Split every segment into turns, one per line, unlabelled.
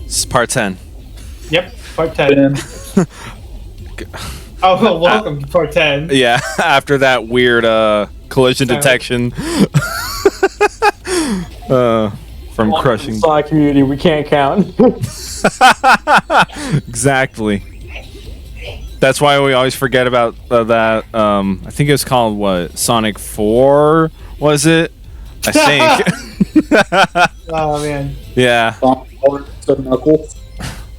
This is part 10.
Yep, part 10. Oh, well, welcome to part 10.
Yeah, after that weird collision detection from crushing.
Sonic community, we can't count.
Exactly. That's why we always forget about that. I think it was called what? Sonic 4, was it? I think.
Oh man.
Yeah.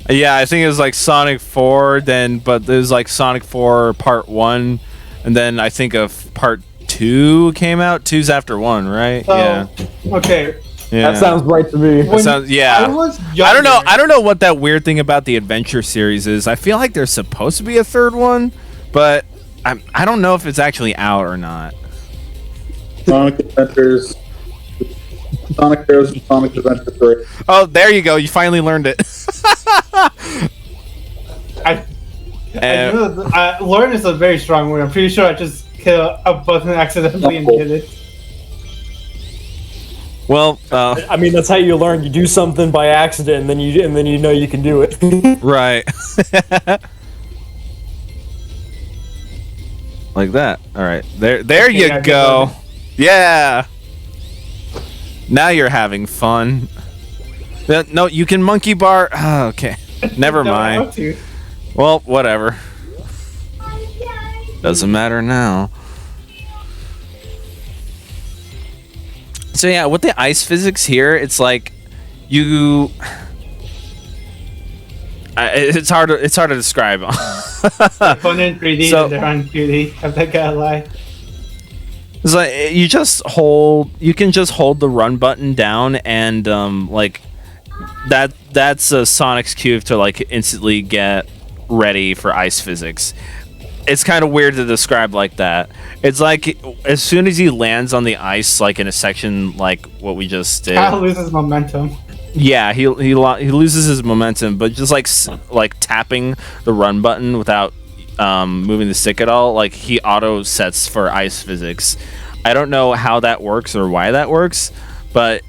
Yeah, I think it was like Sonic 4, but there's like Sonic 4 Part 1, and then I think of Part 2 came out. 2's after 1, right? Yeah.
Okay.
Yeah.
That sounds right to me.
Yeah.
I was younger,
I don't know what that weird thing about the Adventure series is. I feel like there's supposed to be a third one, but I don't know if it's actually out or not.
Sonic Adventures, Sonic Heroes, and Sonic Adventure 3.
Oh, there you go. You finally learned it.
learn is a very strong word. I'm pretty sure I just hit a button accidentally and did it.
Well,
I mean, that's how you learn. You do something by accident, and then you know you can do it.
right. Like that. All right. There you go. Yeah. Now you're having fun. No, you can monkey bar. Oh, okay. Never mind. Well, whatever. Doesn't matter now. So yeah, with the ice physics here, it's like it's hard to describe.
Fun in 3D, so, they're on 2D. I'm not gonna lie.
It's like you can just hold the run button down, and like that's Sonic's cue to like instantly get ready for ice physics. It's kind of weird to describe like that. It's like as soon as he lands on the ice, like in a section like what we just did,
he loses momentum.
Yeah, he loses his momentum, but just like tapping the run button without moving the stick at all, like he auto sets for ice physics. I don't know how that works or why that works, but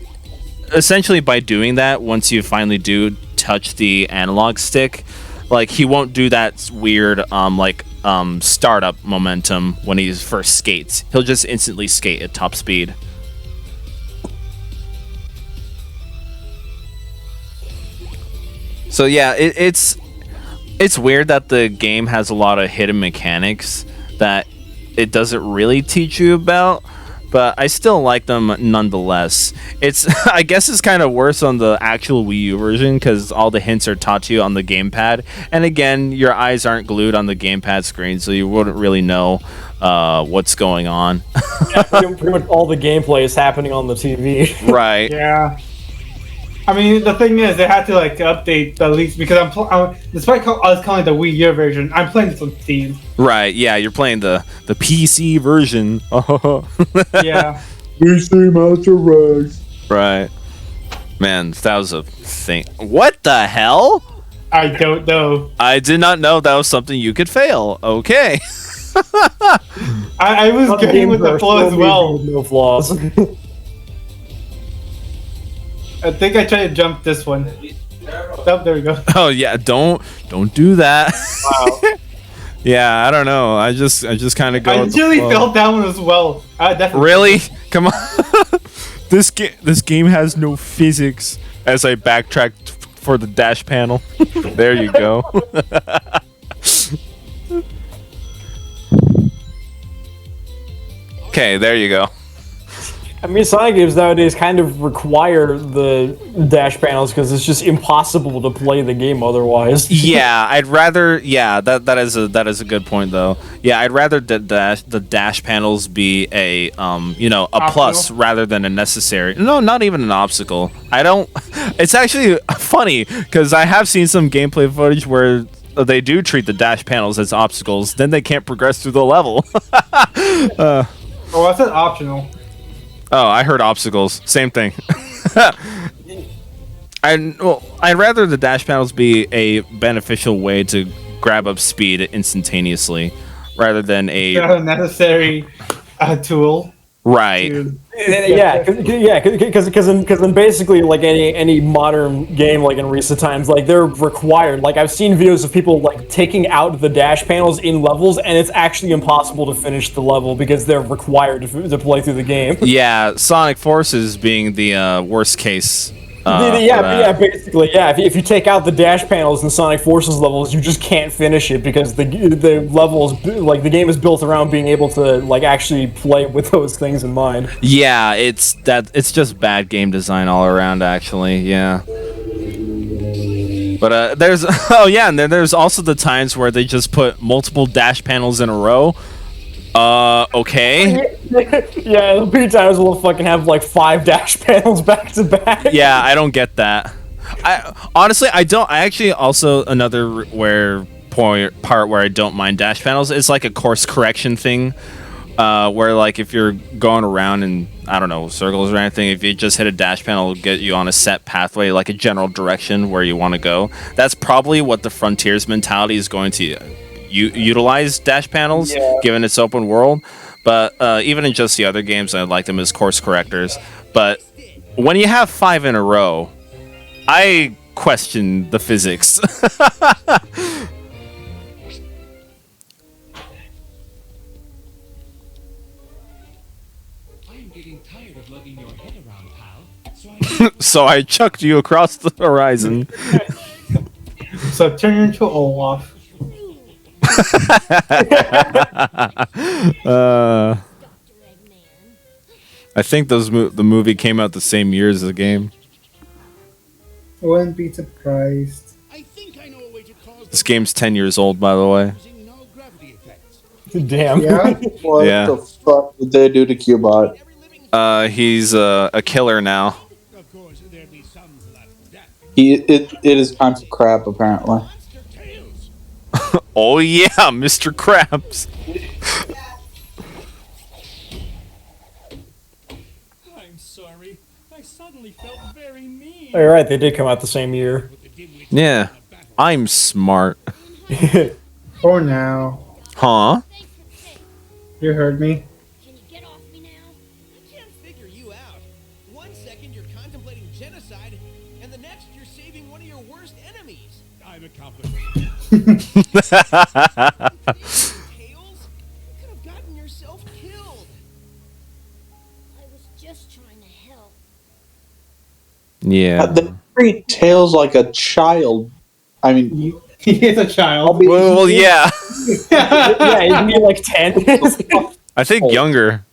essentially by doing that, once you finally do touch the analog stick, like he won't do that weird startup momentum when he first skates. He'll just instantly skate at top speed. So yeah, it's weird that the game has a lot of hidden mechanics that it doesn't really teach you about, but I still like them nonetheless. I guess it's kind of worse on the actual Wii U version because all the hints are taught to you on the gamepad, and again, your eyes aren't glued on the gamepad screen, so you wouldn't really know what's going on.
Yeah, pretty much all the gameplay is happening on the TV.
Right.
Yeah. I mean, the thing is, they had to like update the leaks because despite us calling it the Wii U version, I'm playing this on Steam.
Right? Yeah, you're playing the PC version.
Yeah.
PC Master Race.
Right. Man, that was a thing. What the hell?
I don't know.
I did not know that was something you could fail. Okay.
I was getting with the flow as well.
No flaws.
I think I tried to jump this one. Oh, there we go.
Oh yeah, don't do that.
Wow.
Yeah, I don't know. I just kind of go.
I nearly fell down as well. Definitely.
Really? Come on. This game has no physics. As I backtracked for the dash panel. There you go. Okay, there you go.
I mean, Sonic games nowadays kind of require the dash panels because it's just impossible to play the game otherwise.
Yeah, I'd rather. Yeah, that is a good point though. Yeah, I'd rather the dash panels be a plus rather than a necessary. No, not even an obstacle. I don't. It's actually funny because I have seen some gameplay footage where they do treat the dash panels as obstacles. Then they can't progress through the level.
Oh, I said optional.
Oh, I heard obstacles. Same thing. I'd rather the dash panels be a beneficial way to grab up speed instantaneously, rather than a
necessary tool.
Right.
Yeah, because then basically like any modern game like in recent times, like they're required. Like I've seen videos of people like taking out the dash panels in levels, and it's actually impossible to finish the level because they're required to play through the game.
Yeah, Sonic Forces being the worst case.
Basically, yeah. If you take out the dash panels in Sonic Forces levels, you just can't finish it because the levels, like the game is built around being able to like actually play with those things in mind.
Yeah, it's just bad game design all around, actually. Yeah. But there's and then there's also the times where they just put multiple dash panels in a row. Okay.
Yeah, there'll be times we'll fucking have like 5 dash panels back to back.
Yeah, I don't get that. I don't. I actually also another part where I don't mind dash panels is like a course correction thing, where like if you're going around in I don't know circles or anything, if you just hit a dash panel, it'll get you on a set pathway, like a general direction where you want to go. That's probably what the Frontiers mentality is going to utilize dash panels, given its open world. But even in just the other games, I like them as course correctors. But when you have 5 in a row, I question the physics.
I'm getting tired of lugging your head around, pal.
So I chucked you across the horizon.
So turn into Olaf.
I think the movie came out the same year as the game.
I wouldn't be surprised.
I think I know a way to cause
This game's 10 years old, by the way.
using no gravity effects.
Damn.
Yeah.
What
Yeah.
the fuck did they do to Cubot?
He's a killer now.
Of course, there'd be some left that.
It is time for crap, apparently.
Monster tails.
Oh yeah, Mr. Krabs.
I'm sorry. I suddenly felt very mean.
All right, they did come out the same year.
Yeah, I'm smart.
For now.
Huh?
You heard me.
Can you get off me now?
I can't figure you out. One second you're contemplating genocide, and the next you're saving one of your worst enemies.
I'm accomplished.
Tails? You could have gotten yourself killed.
I was just trying to help.
Yeah.
They treat Tails like a child. I mean,
He is a child.
Well, yeah.
Yeah, you can be like 10.
I think younger.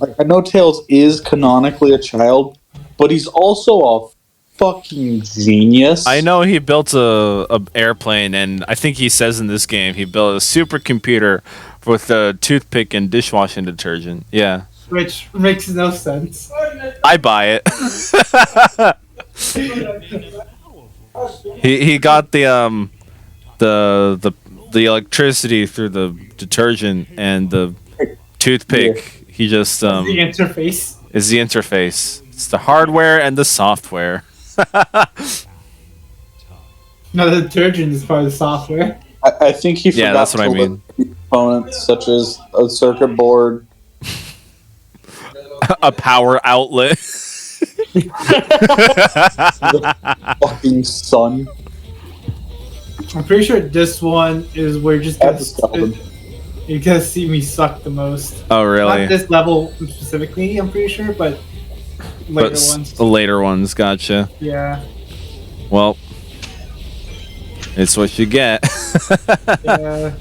like I know Tails is canonically a child, but he's also a fucking genius.
I know he built a airplane, and I think he says in this game he built a supercomputer with a toothpick and dishwashing detergent. Yeah,
Which makes no sense.
I buy it. He got the electricity through the detergent, and the toothpick. He just
The interface.
is the interface. It's the hardware and the software.
No, the detergent is part of the software.
I think he forgot
Yeah, that's what I
to
mean.
list components such as a circuit board.
A power outlet.
The fucking sun.
I'm pretty sure this one is where you're just
That's stupid.
you're gonna see me suck the most.
Oh, really?
Not this level specifically, I'm pretty sure, but later
But
ones.
the later ones, gotcha.
Yeah.
Well, it's what you get.
Yeah.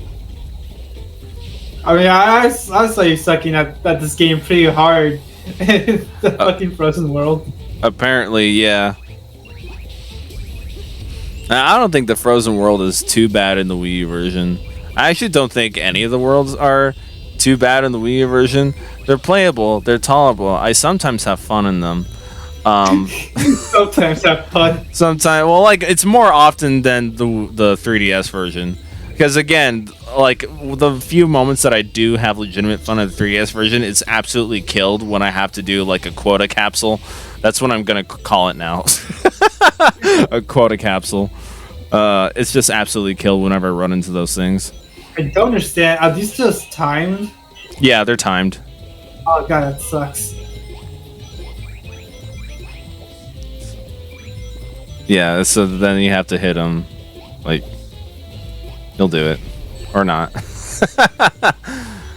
I mean, I was like sucking at this game pretty hard. The fucking Frozen World.
Apparently, yeah. Now, I don't think the Frozen World is too bad in the Wii U version. I actually don't think any of the worlds are too bad in the Wii U version. They're playable, they're tolerable. I sometimes have fun in them.
Sometimes have fun.
Sometimes, well, like it's more often than the 3DS version. Because again, like the few moments that I do have legitimate fun in the 3DS version, it's absolutely killed when I have to do like a quota capsule. That's what I'm gonna call it now. A quota capsule. It's just absolutely killed whenever I run into those things.
I don't understand. Are these just timed?
Yeah, they're timed.
Oh god, that sucks.
Yeah, so then you have to hit him. Like, he'll do it. Or not.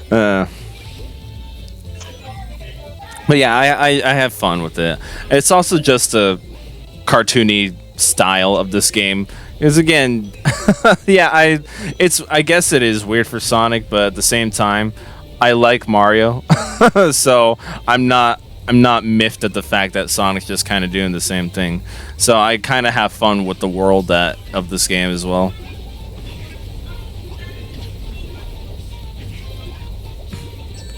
But yeah, I have fun with it. It's also just a cartoony style of this game. Because again, yeah, I guess it is weird for Sonic, but at the same time, I like Mario. So I'm not miffed at the fact that Sonic's just kind of doing the same thing. So I kind of have fun with the world of this game as well.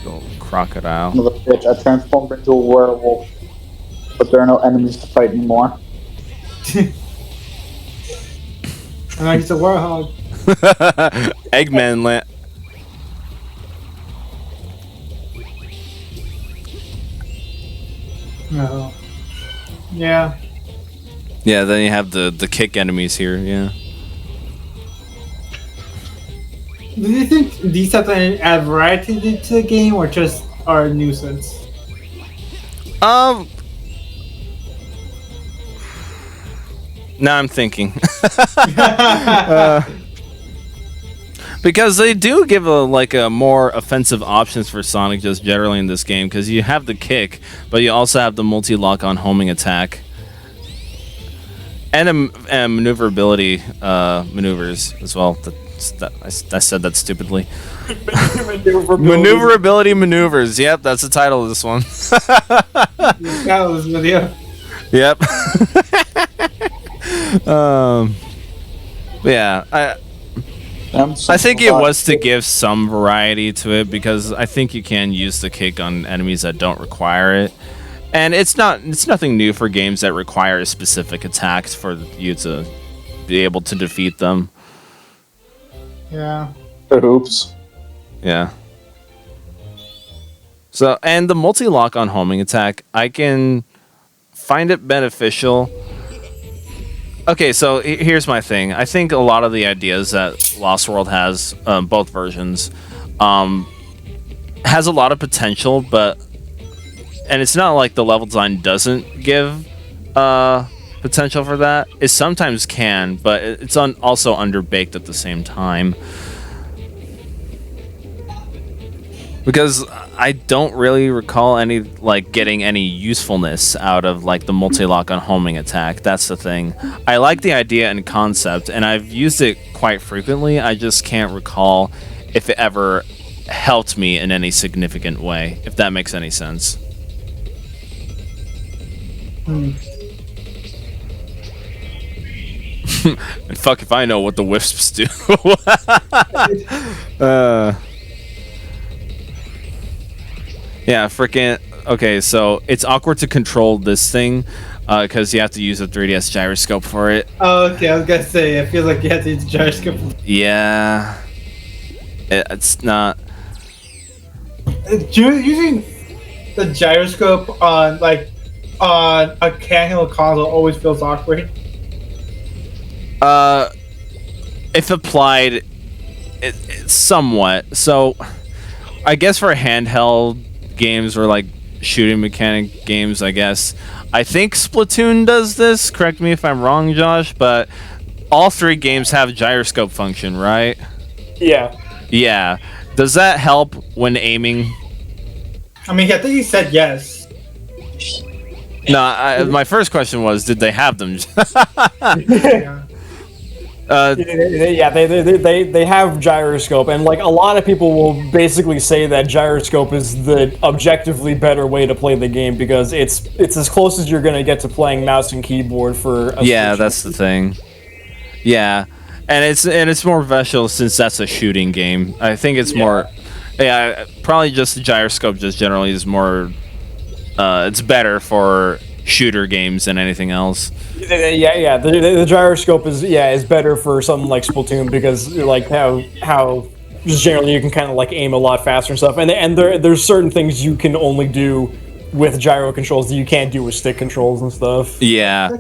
Go crocodile.
Another bitch. I transformed into a werewolf, but there are no enemies to fight anymore.
And I get a warhog.
Eggman land.
No. Yeah.
Yeah, then you have the kick enemies here. Yeah.
Do you think these have to add variety to the game, or just are a nuisance?
Now I'm thinking. Because they do give a more offensive options for Sonic just generally in this game, because you have the kick, but you also have the multi-lock on homing attack. And maneuverability maneuvers as well. I said that stupidly. Maneuverability maneuvers. Yep, that's the title of this one.
That was video.
Yep. Yeah, I think it was to give some variety to it, because I think you can use the kick on enemies that don't require it. And it's nothing new for games that require specific attacks for you to be able to defeat them.
Yeah.
Oops.
Yeah. So, and the multi-lock on homing attack, I can find it beneficial. Okay, so here's my thing. I think a lot of the ideas that Lost World has, both versions, has a lot of potential, and it's not like the level design doesn't give potential for that. It sometimes can, but it's also underbaked at the same time. Because I don't really recall getting any usefulness out of the multi-lock on homing attack. That's the thing. I like the idea and concept, and I've used it quite frequently. I just can't recall if it ever helped me in any significant way, if that makes any sense. And fuck if I know what the wisps do. Yeah, freaking. Okay, so it's awkward to control this thing because you have to use a 3DS gyroscope for it.
Oh, okay. I was gonna say, I feel like you have to use the gyroscope.
Yeah, it's not.
Using the gyroscope on a handheld console always feels awkward.
If applied, it somewhat. So, I guess for handheld games or shooting mechanic games, I guess. I think Splatoon does this. Correct me if I'm wrong, Josh, but all three games have gyroscope function, right?
Yeah.
Yeah. Does that help when aiming?
I mean, I think he said yes.
No, my first question was, did they have them?
Yeah.
Yeah, they have gyroscope, and a lot of people will basically say that gyroscope is the objectively better way to play the game, because it's as close as you're gonna get to playing mouse and keyboard for a
Yeah, that's the thing. Yeah, and it's more professional since that's a shooting game. I think it's more. Yeah, probably just the gyroscope just generally is more. It's better for shooter games than anything else.
Yeah. The gyroscope is better for something like Splatoon, because how just generally you can kind of aim a lot faster and stuff, and there's certain things you can only do with gyro controls that you can't do with stick controls and stuff.
Yeah.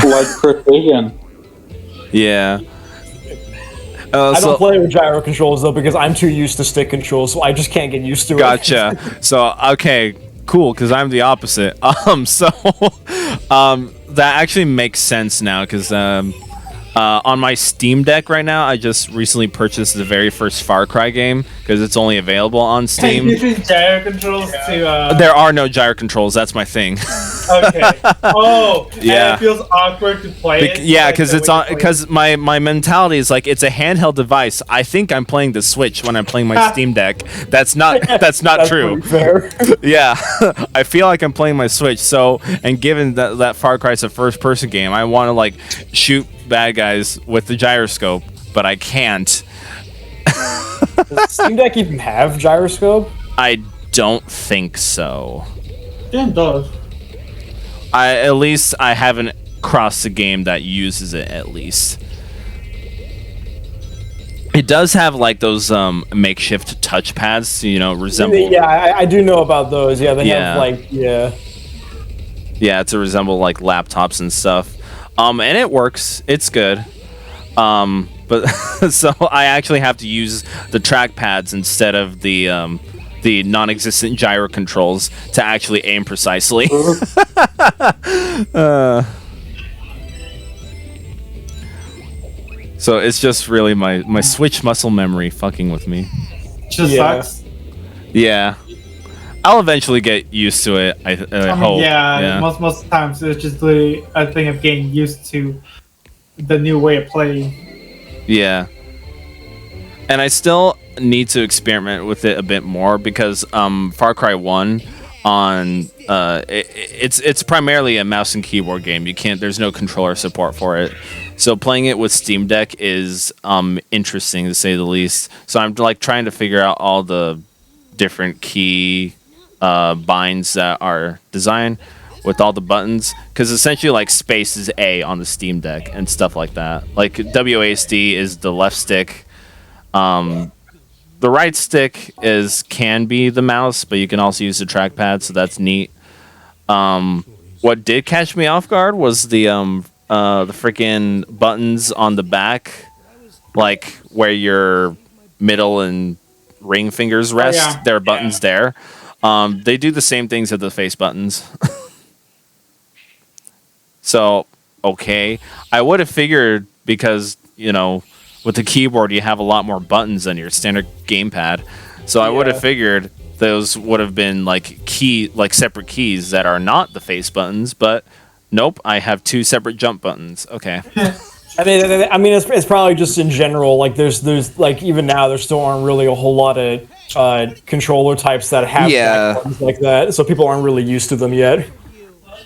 Like precision.
Yeah.
I
So
don't play with gyro controls though because I'm too used to stick controls, so I just can't get used to it.
gotcha. So okay, cool, because I'm the opposite. That actually makes sense now because on my Steam Deck right now, I just recently purchased the very first Far Cry game because it's only available on Steam.
Using gyro controls to.
There are no gyro controls. That's my thing.
Okay. Oh.
Yeah.
And it feels awkward to play it.
Yeah,
like
because
the
it's
way you
on.
play it.
Because my mentality is like it's a handheld device. I think I'm playing the Switch when I'm playing my Steam Deck. That's not. That's not
That's
true.
pretty fair.
Yeah, I feel like I'm playing my Switch. So, and given that Far Cry is a first-person game, I want to like shoot bad guys with the gyroscope, but I can't.
Does Steam Deck even have gyroscope?
I don't think so.
Game does.
At least I haven't crossed a game that uses it. At least it does have like those makeshift touchpads. You know, resemble.
Yeah, I do know about those. Yeah, they
Yeah.
have like
Yeah, to resemble like laptops and stuff. And it works. It's good. But so I actually have to use the trackpads instead of the non-existent gyro controls to actually aim precisely. So it's just really my Switch muscle memory fucking with me.
Just
Yeah.
sucks.
Yeah. I'll eventually get used to it. I hope.
Yeah, most times it's just literally a thing of getting used to the new way of playing.
Yeah. And I still need to experiment with it a bit more because Far Cry 1 on it's primarily a mouse and keyboard game. There's no controller support for it. So playing it with Steam Deck is interesting to say the least. So I'm like trying to figure out all the different key binds that are designed with all the buttons, because essentially like space is A on the Steam Deck and stuff like that. Like WASD is the left stick. The right stick can be the mouse, but you can also use the trackpad, so that's neat. What did catch me off guard was the freaking buttons on the back, like where your middle and ring fingers rest.
yeah.
There are buttons there. They do the same things as the face buttons. So, okay. I would have figured because, you know, with the keyboard you have a lot more buttons than your standard gamepad. So I would have figured those would have been like separate keys that are not the face buttons, but nope, I have two separate jump buttons. Okay.
I mean, it's probably just in general. Like, there's like even now there still aren't really a whole lot of controller types that have back buttons like that, so people aren't really used to them yet.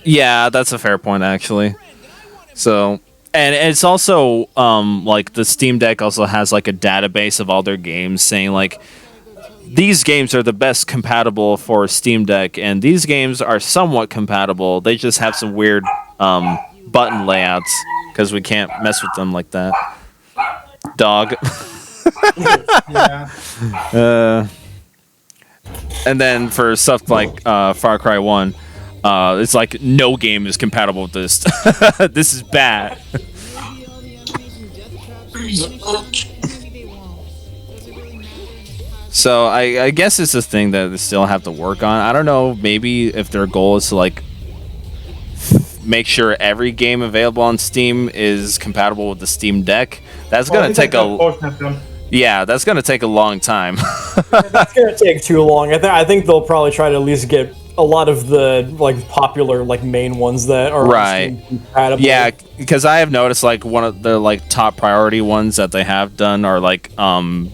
Yeah, that's a fair point actually. So, and it's also like the Steam Deck also has like a database of all their games saying like these games are the best compatible for Steam Deck, and these games are somewhat compatible. They just have some weird button layouts because we can't mess with them like that. Dog.
Yeah.
And then for stuff like Far Cry 1, it's like no game is compatible with this. This is bad. So I guess it's a thing that they still have to work on. I don't know, maybe if their goal is to like make sure every game available on Steam is compatible with the Steam Deck. That's gonna take that's gonna take a long time.
That's gonna take too long. I think they'll probably try to at least get a lot of the like popular like main ones that are
Right.
compatible.
Yeah, because I have noticed like one of the like top priority ones that they have done are like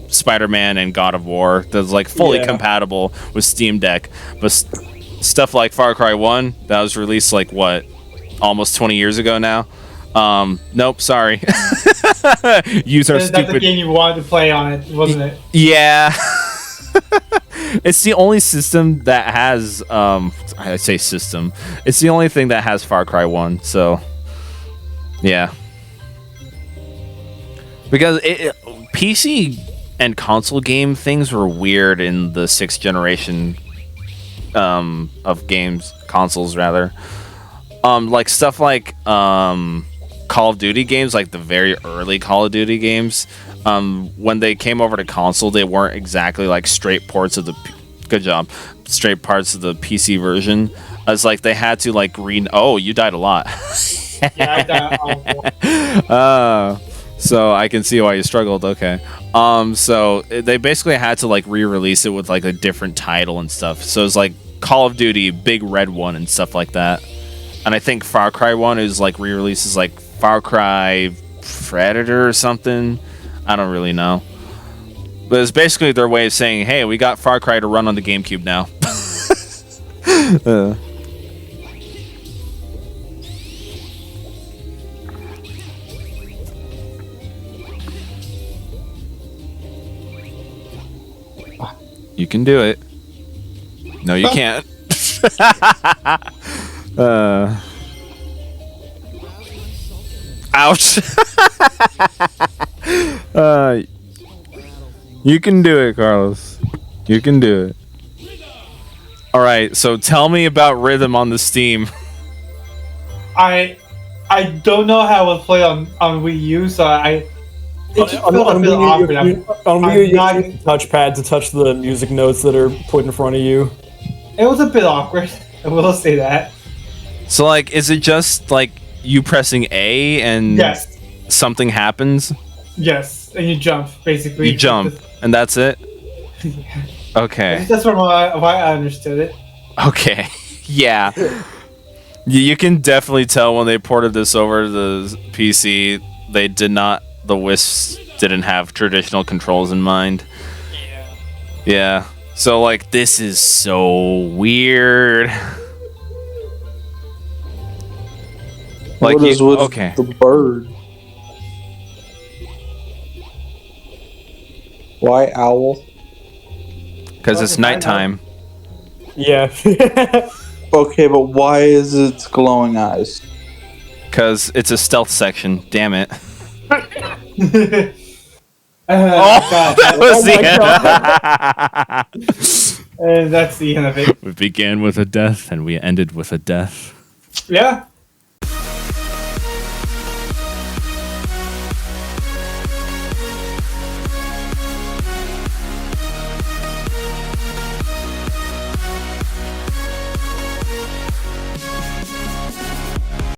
Spider-Man and God of War. That's like fully compatible with Steam Deck. But stuff like Far Cry 1 that was released like what, almost 20 years ago now. Nope, sorry. Use our
That's
stupid.
the game you wanted to play on it, wasn't it?
Yeah. It's the only system that has I say system. It's the only thing that has Far Cry 1, so yeah. Because PC and console game things were weird in the 6th generation of games, consoles rather. Like stuff like Call of Duty games, like the very early Call of Duty games, when they came over to console, they weren't exactly like straight ports of the. Good job, straight parts of the PC version. It's like they had to like read. Oh, you died a lot.
Yeah, I died.
So I can see why you struggled. Okay. So they basically had to like re-release it with like a different title and stuff. So it's like Call of Duty, Big Red One, and stuff like that. And I think Far Cry 1 is like re-releases like Far Cry Predator or something. I don't really know. But it's basically their way of saying, hey, we got Far Cry to run on the GameCube now. You can do it. No, you can't. Ouch. You can do it, Carlos. You can do it. All right, so tell me about Rhythm on the Steam.
I don't know how it would play on Wii U, so it just feels a bit awkward.
On Wii U, you use the touchpad to touch the music notes that are put in front of you.
It was a bit awkward. I will say that.
So, like, is it just like you pressing A and
Yes.
something happens?
Yes, and you jump basically.
You jump, and that's it. Okay.
That's from why I understood it.
Okay. Yeah. You can definitely tell when they ported this over to the PC, they did not. The Wisps didn't have traditional controls in mind. Yeah. So, like, this is so weird. Like,
What is with
okay.
the bird? Why owl?
Because it's nighttime.
Yeah.
Okay, but why is it glowing eyes?
Because it's a stealth section. Damn it.
God,
That was the end.
and that's the end of it.
We began with a death and we ended with a death.
Yeah,